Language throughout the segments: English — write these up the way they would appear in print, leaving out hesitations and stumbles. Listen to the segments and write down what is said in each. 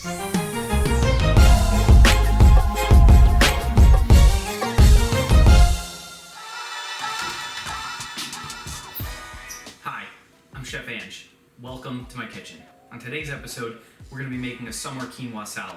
Hi, I'm Chef Ange. Welcome to my kitchen. On today's episode, we're going to be making a summer quinoa salad.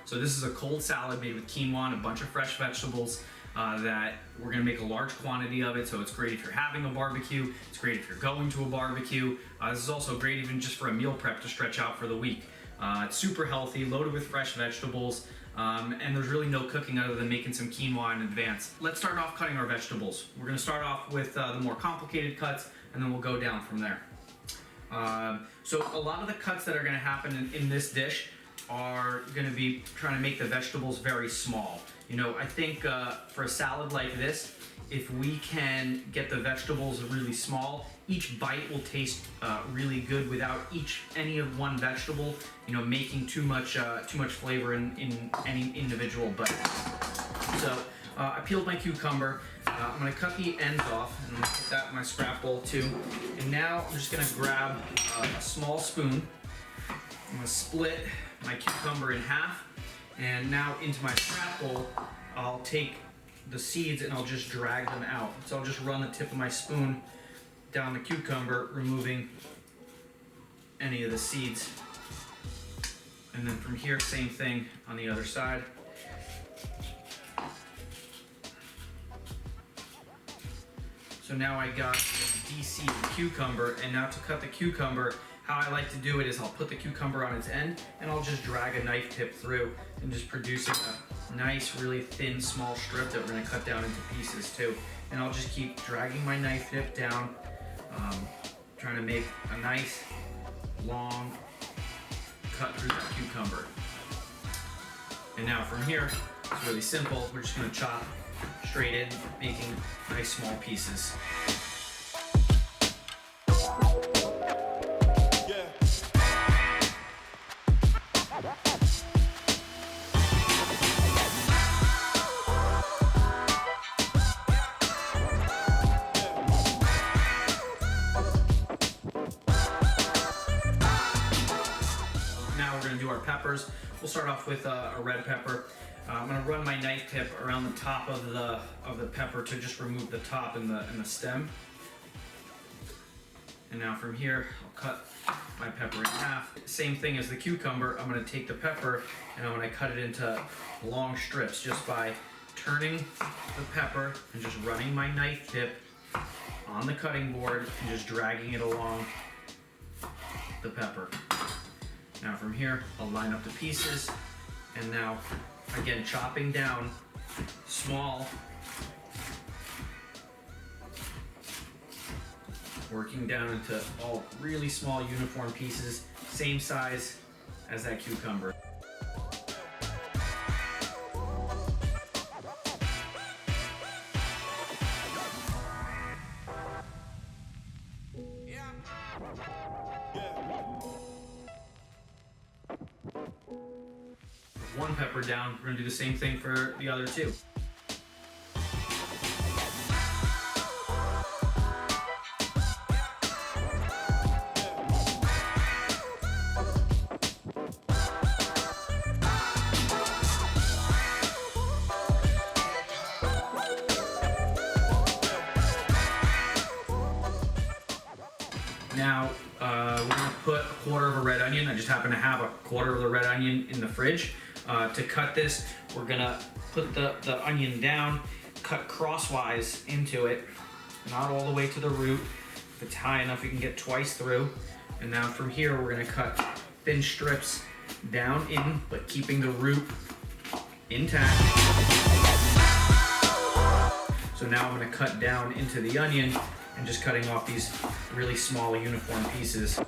So this is a cold salad made with quinoa and a bunch of fresh vegetables that we're going to make a large quantity of it. So it's great if you're having a barbecue. It's great if you're going to a barbecue. This is also great even just for a meal prep to stretch out for the week. It's super healthy, loaded with fresh vegetables, and there's really no cooking other than making some quinoa in advance. Let's start off cutting our vegetables. We're going to start off with the more complicated cuts, and then we'll go down from there. So a lot of the cuts that are going to happen in this dish are going to be trying to make the vegetables very small. You know, I think for a salad like this, if we can get the vegetables really small, each bite will taste really good without any of one vegetable, you know, making too much flavor in any individual bite. So I peeled my cucumber. I'm going to cut the ends off, and I'm going to put that in my scrap bowl too. And now I'm just going to grab a small spoon. I'm going to split my cucumber in half, and now into my scrap bowl, I'll take the seeds and I'll just drag them out. So I'll just run the tip of my spoon down the cucumber, removing any of the seeds. And then from here, same thing on the other side. So now I got de-seeded cucumber, and now to cut the cucumber, how I like to do it is I'll put the cucumber on its end and I'll just drag a knife tip through and just producing a nice, really thin, small strip that we're gonna cut down into pieces too. And I'll just keep dragging my knife tip down, trying to make a nice, long cut through that cucumber. And now from here, it's really simple. We're just gonna chop straight in, making nice small pieces. Our peppers. We'll start off with a red pepper. I'm going to run my knife tip around the top of the pepper to just remove the top and the stem. And now from here, I'll cut my pepper in half. Same thing as the cucumber. I'm going to take the pepper and I'm going to cut it into long strips just by turning the pepper and just running my knife tip on the cutting board and just dragging it along the pepper. Now from here, I'll line up the pieces, and now, again, chopping down small, working down into all really small uniform pieces, same size as that cucumber. One pepper down, we're going to do the same thing for the other two. Now, we're going to put a quarter of a red onion. I just happen to have a quarter of the red onion in the fridge. To cut this, we're gonna put the onion down, cut crosswise into it, not all the way to the root. If it's high enough, you can get twice through. And now from here, we're gonna cut thin strips down in, but keeping the root intact. So now I'm gonna cut down into the onion and just cutting off these really small uniform pieces.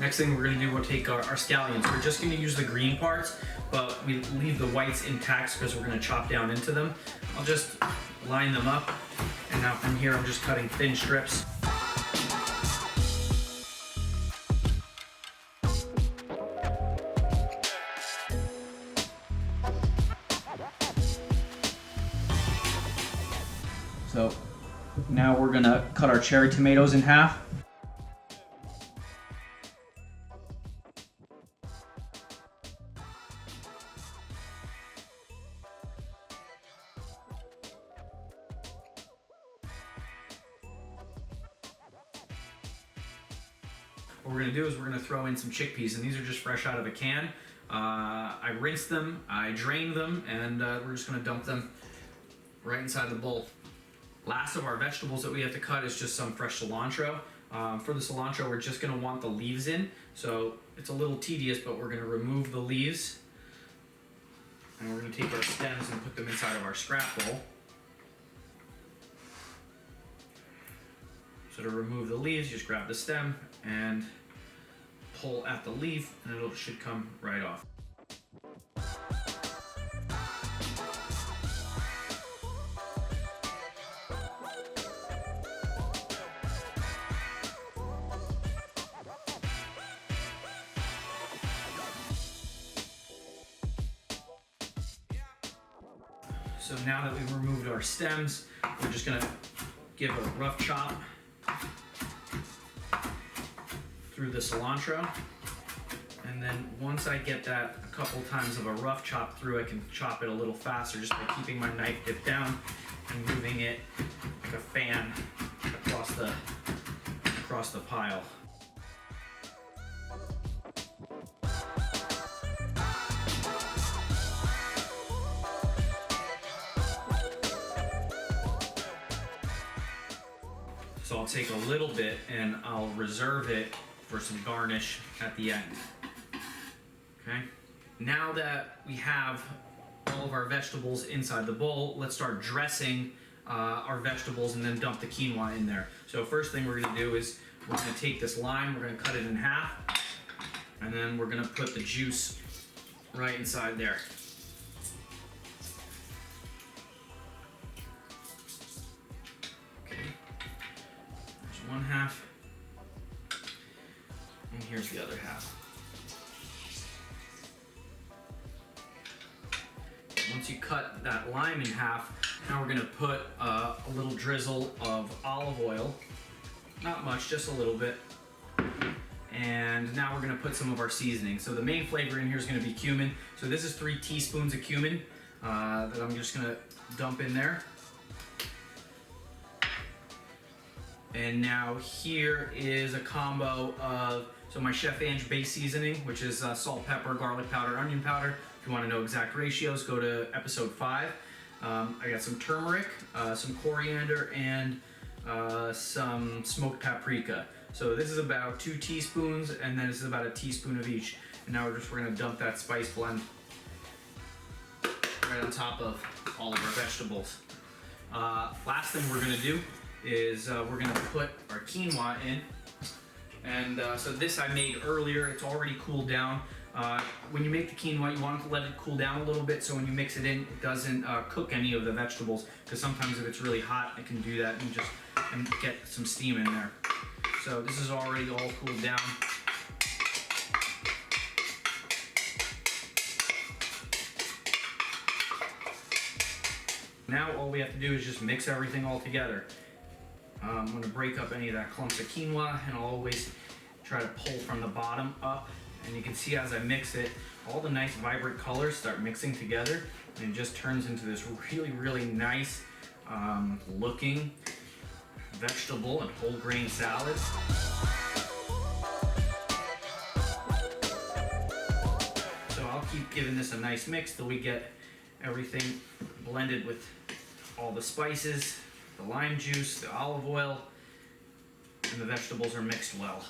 Next thing we're gonna do, we'll take our scallions. We're just gonna use the green parts, but we leave the whites intact because we're gonna chop down into them. I'll just line them up, and now from here I'm just cutting thin strips. So now we're gonna cut our cherry tomatoes in half. What we're gonna do is we're gonna throw in some chickpeas, and these are just fresh out of a can. I rinsed them, I drained them, and we're just gonna dump them right inside the bowl. Last of our vegetables that we have to cut is just some fresh cilantro. For the cilantro, we're just gonna want the leaves in, so it's a little tedious, but we're gonna remove the leaves, and we're gonna take our stems and put them inside of our scrap bowl. So to remove the leaves, just grab the stem and pull at the leaf, and it should come right off. So now that we've removed our stems, we're just gonna give a rough chop through the cilantro. And then once I get that a couple times of a rough chop through, I can chop it a little faster just by keeping my knife dipped down and moving it like a fan across the pile. So I'll take a little bit and I'll reserve it for some garnish at the end. Okay. Now that we have all of our vegetables inside the bowl, let's start dressing our vegetables and then dump the quinoa in there. So first thing we're gonna do is we're gonna take this lime, we're gonna cut it in half, and then we're gonna put the juice right inside there. One half, and here's the other half. Once you cut that lime in half, now we're going to put a little drizzle of olive oil, not much, just a little bit, and now we're going to put some of our seasoning. So the main flavor in here is going to be cumin. So this is 3 teaspoons of cumin that I'm just going to dump in there. And now here is a combo of, so my Chef Ange base seasoning, which is salt, pepper, garlic powder, onion powder. If you want to know exact ratios, go to episode 5. I got some turmeric, some coriander, and some smoked paprika. So this is about 2 teaspoons, and then this is about a teaspoon of each. And now we're gonna dump that spice blend right on top of all of our vegetables. Last thing we're gonna do is we're gonna put our quinoa in. And so this I made earlier, it's already cooled down. When you make the quinoa, you want to let it cool down a little bit so when you mix it in, it doesn't cook any of the vegetables, because sometimes if it's really hot, it can do that and get some steam in there. So this is already all cooled down. Now all we have to do is just mix everything all together. I'm going to break up any of that clumps of quinoa, and I'll always try to pull from the bottom up. And you can see as I mix it, all the nice vibrant colors start mixing together, and it just turns into this really, really nice looking vegetable and whole grain salad. So I'll keep giving this a nice mix till we get everything blended with all the spices, the lime juice, the olive oil, and the vegetables are mixed well.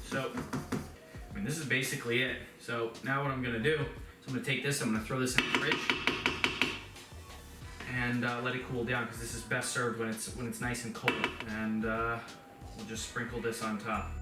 So, I mean, this is basically it. So now what I'm gonna do is I'm gonna take this, I'm gonna throw this in the fridge and let it cool down, because this is best served when it's nice and cold. And we'll just sprinkle this on top.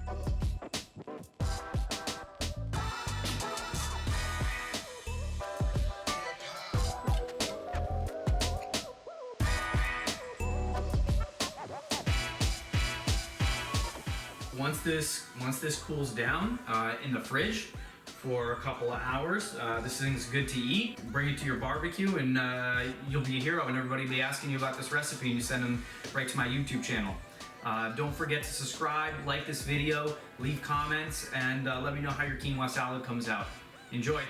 Once this cools down in the fridge, for a couple of hours. This thing's good to eat. Bring it to your barbecue and you'll be a hero, and everybody will be asking you about this recipe, and you send them right to my YouTube channel. Don't forget to subscribe, like this video, leave comments, and let me know how your quinoa salad comes out. Enjoy.